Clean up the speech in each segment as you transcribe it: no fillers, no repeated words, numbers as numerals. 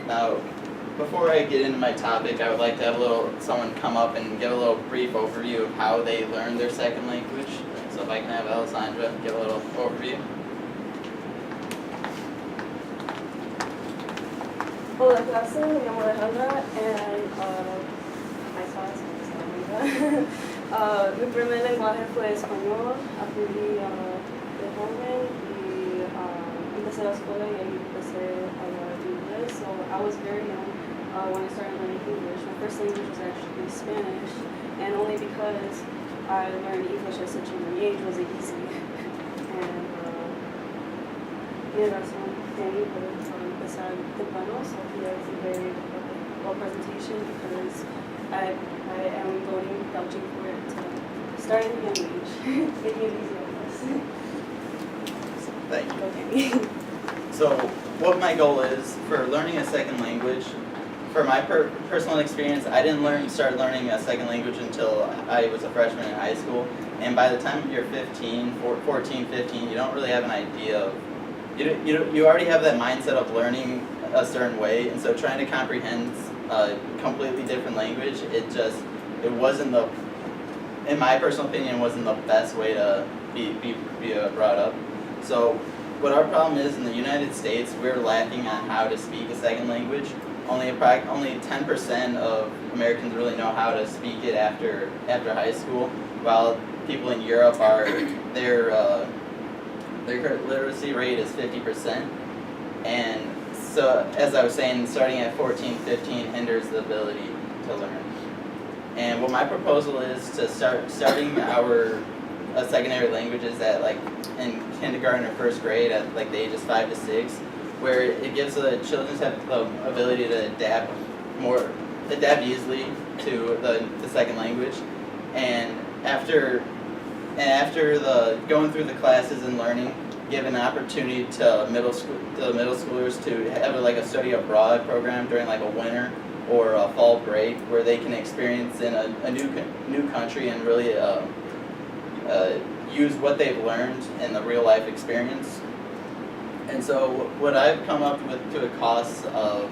Now, before I get into my topic, I would like to have someone come up and give a little brief overview of how they learned their second language. So if I can have Alessandra give a little overview. Hola clase, me llamo Alejandra and my class is Alejandra. Mi primer lenguaje fue español, aprendí de joven y empecé la escuela y ahí empecé a hablar inglés. So I was very young when I started learning English. My first language was actually Spanish, and only because I learned English at such a young age was it easy. And tiene razón, Danny, but empezar temprano, so here is a very well presentation because I am vouching for it to start at a young age. Making it easier on us. Thank you. Okay. So what my goal is for learning a second language, for my personal experience, I didn't start learning a second language until I was a freshman in high school. And by the time you're 14, 15, you don't really have an idea of, you already have that mindset of learning a certain way, and so trying to comprehend a completely different language, it wasn't in my personal opinion, wasn't the best way to be brought up. So what our problem is in the United States, we're lacking on how to speak a second language. Only 10% of Americans really know how to speak it after high school, while people in Europe their literacy rate is 50%. And so, as I was saying, starting at 14, 15 hinders the ability to learn. And what my proposal is to starting our secondary languages at in kindergarten or first grade at the ages 5 to 6, where it gives the children have the ability to adapt easily to the second language. And after going through the classes and learning, give an opportunity to middle schoolers to have a study abroad program during a winter or a fall break, where they can experience in a new country and really use what they've learned in the real life experience. And so what I've come up with to a cost of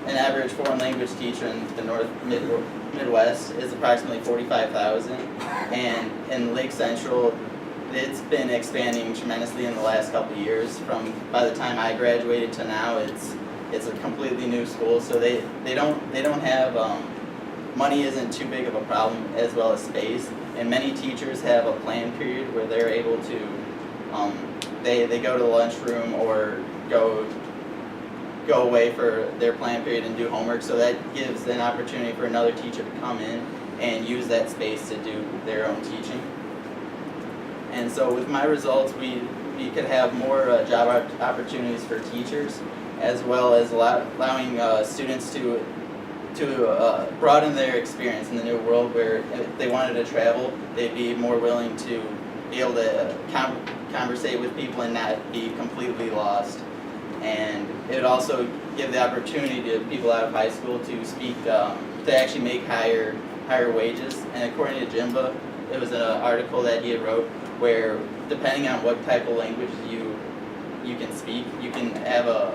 an average foreign language teacher in the Midwest is approximately $45,000, and in Lake Central, it's been expanding tremendously in the last couple of years. By the time I graduated to now, it's a completely new school, so they don't have money isn't too big of a problem, as well as space. And many teachers have a plan period where they're able to they go to the lunchroom or go away for their plan period and do homework, so that gives an opportunity for another teacher to come in and use that space to do their own teaching. And so with my results, we could have more job opportunities for teachers, as well as allowing students to broaden their experience in the new world, where if they wanted to travel, they'd be more willing to be able to conversate with people and not be completely lost. And it would also give the opportunity to people out of high school to speak, to actually make higher wages. And according to Jimba, it was an article that he had wrote where, depending on what type of language you can speak, you can have a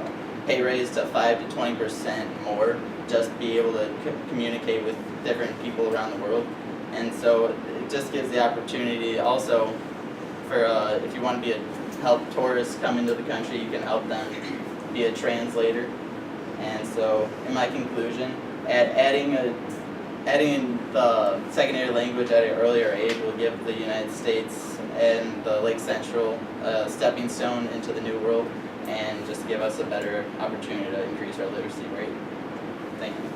pay raise to 5 to 20% more, just be able to communicate with different people around the world. And so it just gives the opportunity also for if you want to help tourists come into the country, you can help them be a translator. And so in my conclusion, adding the secondary language at an earlier age will give the United States and the Lake Central a stepping stone into the new world, and just give us a better opportunity to increase our literacy rate. Thank you.